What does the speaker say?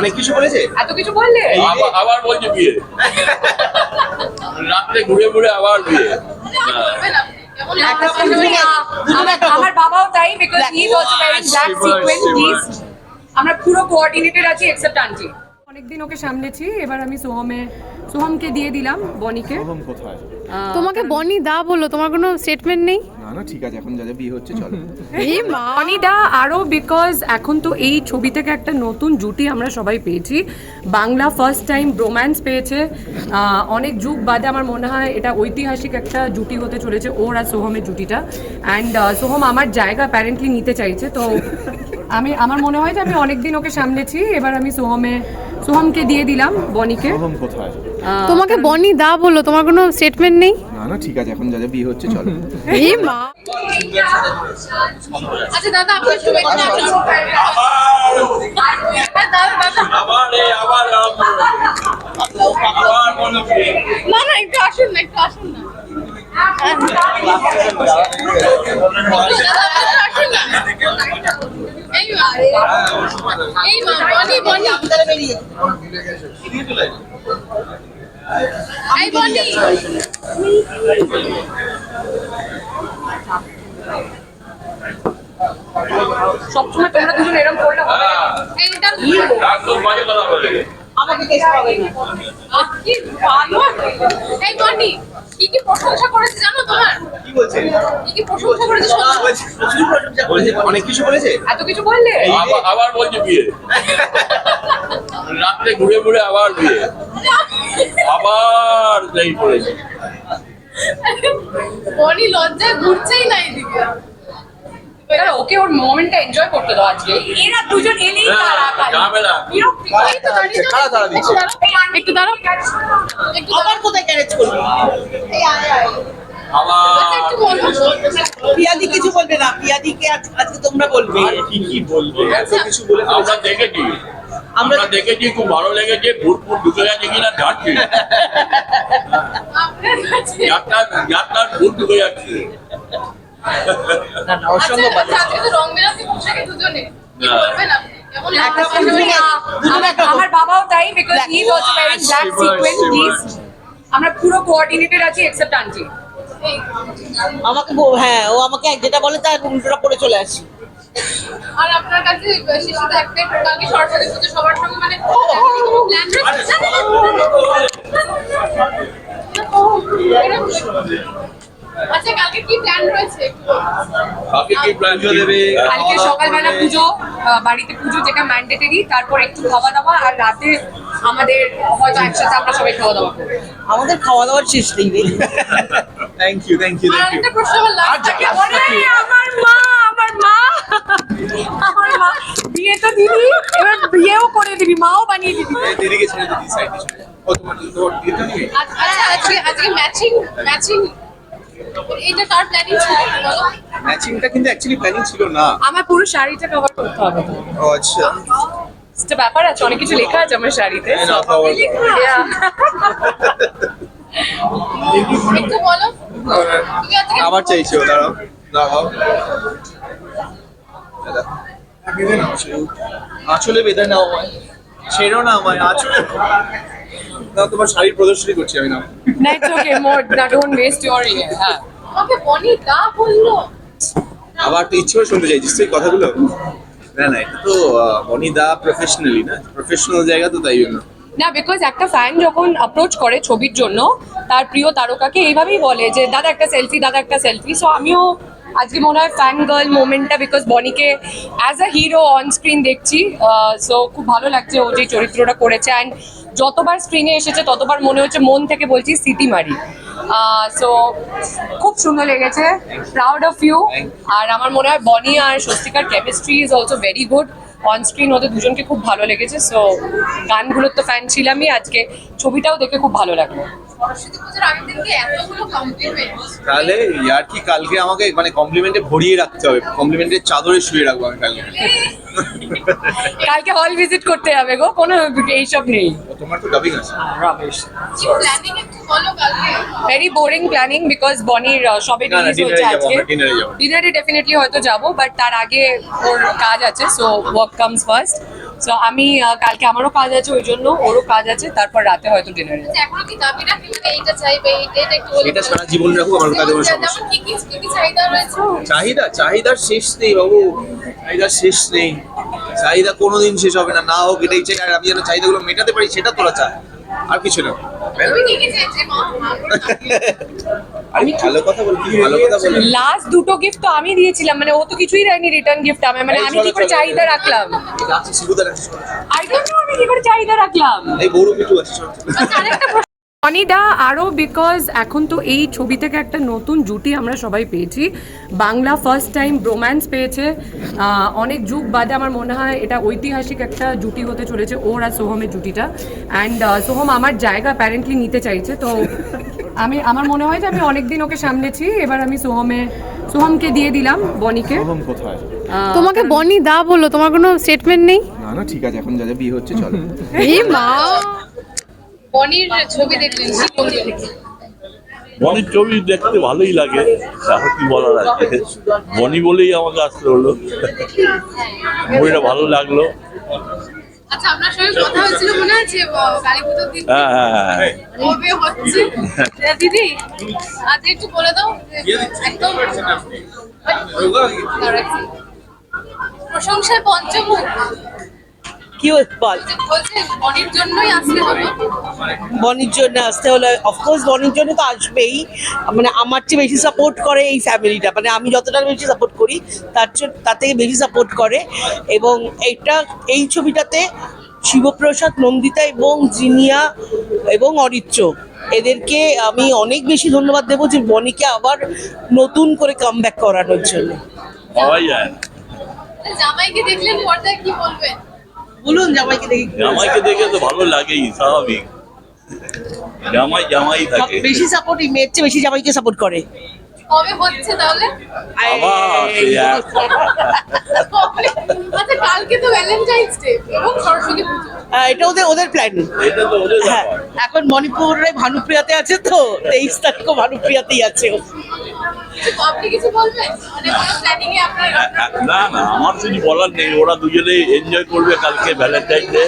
অনেক কিছু বলেছে, এত কিছু বললে আবার বলছে বিয়ে রাত্রে ঘুরে ঘুরে আবার বিয়ে। আমার বাবাও তাই, because he is also wearing black sequence jeans. আমরা পুরো কোঅর্ডিনেটেড আছি এক্সেপ্ট আন্টি। অনেকদিন ওকে সামলেছি, এবার আমি সোহমকে দিয়ে দিলাম বনিকে। সোহম কোথায়? তোমাকে বনি দা বললো, তোমার কোনো স্টেটমেন্ট নেই? না না ঠিক আছে, এখন যা যা বিয়ে হচ্ছে চলো। এই মা, বনি দা আরও বিকজ এখন তো এই ছবি থেকে একটা নতুন জুটি আমরা সবাই পেয়েছি। বাংলা ফার্স্ট টাইম রোম্যান্স পেয়েছে অনেক যুগ বাদে। আমার মনে হয় এটা ঐতিহাসিক একটা জুটি হতে চলেছে ওর আর সোহমের জুটিটা। অ্যান্ড সোহম আমার জায়গা অ্যাপারেন্টলি নিতে চাইছে, তো আমার মনে হয় যে আমি অনেকদিন ওকে সামলেছি, এবার আমি সোহমকে দিয়ে দিলাম বনিকে। সোহম কোথায়? তোমাকে বনি দা বললো, তোমার কোনো স্টেটমেন্ট নেই? না না ঠিক আছে, এখন যা যা বিয়ে হচ্ছে চলো। এই মা, আচ্ছা দাদা, আপনি শুভেচ্ছা। আবার না না, একটু আসুন না, একটু আসুন না। এই মা, বনি বনি, এই বনি। সবসময় তোমরা দুজন এরকম করলে হবে? এইটা ডাক্তার বাজে কথা বলে। আমাকে কেস হবে না। কি ভালো। এই বনি, কি কি প্রশংসা করেছে জানো তোমার? কি বলছে? কি কি প্রশংসা করেছে শোনো। প্রচুর প্রশংসা বলেছে, অনেক কিছু বলেছে। এত কিছু বললে আবার বলছে বিয়ে রাত্রে ঘুরে ঘুরে আবার বিয়ে আবার এই করেছে। বনি লজ্জায় ঘুরছেই না এদিকে। ওকে ওর মোমেন্টটা এনজয় করতে দাও আজকে। এরা দুজন এলেই তারা যাবে না। এই তো দাঁড়িয়ে কারা তারা দিচ্ছে? একটু দাঁড়াও, একটু আবার কোথায় ক্যারেজ করবি? এই আয় আয়। আচ্ছা, একটু বলো। পিয়াদি কিছু বলবে না, পিয়াদিকে আজকে তোমরা বলবে। কি বলবে? এত কিছু বলে আমরা দেখেছি খুব ভালো লেগেছে। ভূত ঢুকে গেছে কিনা যাচ্ছে, আপনার কাছে যাত্রার ভূত ঢুকে যাচ্ছে। না না, অসম্ভব আচ্ছা, আজকে তো রং বেরঙের পোশাকে দুজনে। কি বলবেন আপনি? কেমন লাগছে? আমার বাবাও তাই, because he is also wearing black sequence jeans. আমরা পুরো কোঅর্ডিনেটেড আছি এক্সেপ্ট আন্টি। এই, আমাকে হ্যাঁ, ও আমাকে যেটা বলে তার উল্টোটা পড়ে চলে আসি। আর আপনার কাছে শিশুতে একটাই, কালকে সরস্বতী পুজো সবার সঙ্গে মানে প্ল্যান রয়েছে? আচ্ছা, কালকে কি প্ল্যান রয়েছে একটু বলুন। কাকে কি প্ল্যান দেবে? কালকে সকালবেলা পুজো, বাড়িতে পুজো যেটা ম্যান্ডেটরি, তারপর একটু খাওয়া দাওয়া, আর রাতে আমাদের হয়তো একসাথে আমরা সবাই খাওয়া দাওয়া করবো। আমাদের খাওয়া দাওয়ার শেষ নেই রে। থ্যাংক ইউ থ্যাংক ইউ আর থ্যাংক ইউ। একটা প্রশ্ন আমার লাস্ট থাকে। আমার মা বিয়ে তো দিবি, এবার বিয়েও করে দিবি, মাও বানিয়ে দিবি। দিদিকে ছেড়ে দিদি সাইডে ছেড়ে। ও তোমার দিদি নিয়ে আচ্ছা, আজকে ম্যাচিং এটা কার প্ল্যানিং ছিল বলো? ম্যাচিংটা কিন্তু অ্যাকচুয়ালি প্ল্যানিং ছিল না। আমার পুরো শাড়িটা কভার করতে হবে তো। ও আচ্ছা। একটা ব্যাপার আছে, অনেক কিছু লেখা আছে আমার শাড়িতে। এই নাও খাবার। Yeah. একটু বলো। তুমি আজকে আবার চাইছো, দাঁড়াও দাঁড়াও। আঁচলে বেঁধে নাও আমায়, ছেড়ো না আমায় আঁচলে। না তোমার শাড়ির প্রদর্শনী করছি আমি না। No, it's okay, more. Don't waste your ear. হ্যাঁ। আমাকে বনি দা বললো। আবার তো ইচ্ছে করে শুনতে চাইছিস তুই কথাগুলো? না না, এটা তো বনিদা প্রফেশনালি না, প্রফেশনাল জায়গা তো, তাই জন্য। না, বিকজ একটা ফ্যান যখন অ্যাপ্রোচ করে ছবির জন্য তার প্রিয় তারকাকে এইভাবেই বলে যে দাদা একটা সেলফি, দাদা একটা সেলফি। সো আমিও আজকে মনে হয় ফ্যান গার্ল মোমেন্টটা, বিকজ বনিকে as a hero on screen দেখছি। সো খুব ভালো লাগছে ও যে চরিত্রটা করেছে। অ্যান্ড যতবার স্ক্রিনে এসেছে ততবার মনে হচ্ছে মন থেকে বলছি সিটি মারি। সো খুব সুন্দর লেগেছে, প্রাউড অফ ইউ। আর আমার মনে হয় বনি আর স্বস্তিকার chemistry is also very good on screen. ওদের দুজনকে খুব ভালো লেগেছে। সো গানগুলোর তো ফ্যান ছিলামই, আজকে ছবিটাও দেখে খুব ভালো লাগলো। সরস্বতী পুজোর আগের দিনকে এতগুলো কমপ্লিমেন্ট। তাহলে ইয়ার কি কালকে আমাকে মানে কমপ্লিমেন্টে ভরিয়ে রাখতে হবে, কমপ্লিমেন্টের চাদরে শুয়ে রাখবো আমি কালকে। কালকে হল ভিজিট করতে হবে গো, কোনো এইসব নেই। তোমার তো ডাবিং আছে। রাবিশ। কি প্ল্যানিং একটু বলো কালকে। ভেরি বোরিং প্ল্যানিং, বিকজ বনির সবে না, রিলিজ dinner-এ হয়েছে যাবো আজকে। আমরা, dinner-এ যাবো। ডিনারে ডেফিনেটলি হয়তো যাবো, বাট তার আগে ওর কাজ আছে। So work comes first. So আমি কালকে আমারও কাজ আছে, ওই জন্য ওরও কাজ আছে, তারপর রাতে হয়তো ডিনারে আচ্ছা, এখনো কি দাবি রাখি মানে এইটা চাইবে এটা একটু বলে এটা সারা জীবন রাখুক, আমার কাছে কোনো সমস্যা যেমন কি চাহিদা রয়েছে? চাহিদার শেষ নেই বাবু, চাহিদার শেষ নেই, চাহিদা কোনোদিন শেষ হবে না, না হোক এটাই চাই, আর আমি যেন চাহিদাগুলো মেটাতে পারি সেটা তোরা চায়, আর কিছু না। তুমি কি চাইছে মা? আমি ভালো কথা বলি, ভালো কথা বলি। লাস্ট দুটো গিফট তো আমি দিয়েছিলাম, মানে ও তো কিছুই দেয়নি রিটার্ন গিফট। আমি কি করে চাহিদা রাখলাম? আছে শিবুদার আছে, আই ডোন্ট নো আমি কি করে চাহিদা রাখলাম। এই বড় কিছু আছে শোনো। আচ্ছা, আরেকটা প্রশ্ন। বনিদা আরও বিকজ এখন তো এই ছবি থেকে একটা নতুন জুটি আমরা সবাই পেয়েছি, বাংলা ফার্স্ট টাইম রোম্যান্স পেয়েছে। অনেক যুগ বাদে আমার মনে হয় এটা ঐতিহাসিক একটা জুটি হতে চলেছে, ওর আর সোহমের জুটিটা। অ্যান্ড সোহম আমার জায়গা অ্যাপারেন্টলি নিতে চাইছে, তো আমার মনে হয় যে আমি অনেকদিন ওকে সামলেছি, এবার আমি সোহমকে দিয়ে দিলাম বনিকে। কোথায়? তোমাকে বনি দা বললো, তোমার কোনো স্টেটমেন্ট নেই? না না ঠিক আছে, এখন যা যা বিয়ে হচ্ছে চলো। এই মা, বনির ছবি দেখলেন শিল্পী দেখে বনির ছবি দেখতে ভালোই লাগে, তাহলে কি বলার আছে, বনি বলেই আমাকে আসতে হলো, বইটা ভালো লাগলো। আচ্ছা, আপনার সঙ্গে কথা হয়েছিল মনে আছে কালীপুজোর দিন? হ্যাঁ হ্যাঁ হ্যাঁ কবে হচ্ছে দিদি? আজ একটু বলে দাও একদম প্রশংসায় পঞ্চমুখ কি বল, বলছে বনির জন্যই আসতে হবে। বনির জন্য আসতে হলে অফকোর্স বনির জন্য তো আসবেই, মানে আমার চেয়ে বেশি সাপোর্ট করে এই ফ্যামিলিটা, মানে আমি যতটা বেশি সাপোর্ট করি তার থেকে বেশি সাপোর্ট করে। এবং এই ছবিটাতে শিবপ্রসাদ, নন্দিতা এবং জিনিয়া এবং অরিত্র, এদেরকে আমি অনেক বেশি ধন্যবাদ দেবো যে বনিকে আবার নতুন করে কামব্যাক করানোর জন্য। পাওয়াই যায় না। জামাইকে দেখলেন পর্দায় কি বলবেন? বলুন জামাইকে দেখি। জামাইকে দেখে তো ভালো লাগেই, স্বাভাবিক, জামাই থাকে। বেশি সাপোর্ট, মেয়ের চেয়ে বেশি জামাইকে সাপোর্ট করে। কবে হচ্ছে তাহলে? আবার সেই এক। আচ্ছা, কালকে তো ভ্যালেন্টাইন্স ডে এবং সরস্বতী পুজো। এটা ওদের প্ল্যান। এটা তো ওদের হ্যাঁ, ব্যাপার। এখন মণিপুরে ভানুপ্রিয়াতে আছে, তো 23 তারিখও ভানুপ্রিয়াতেই আছে। আপনি কিছু বলবেন মানে কোনো প্ল্যানিং এ আপনার? না না, আমার কিছু বলার নেই, ওরা দুজনেই এনজয় করবে কালকে ভ্যালেন্টাইন ডে।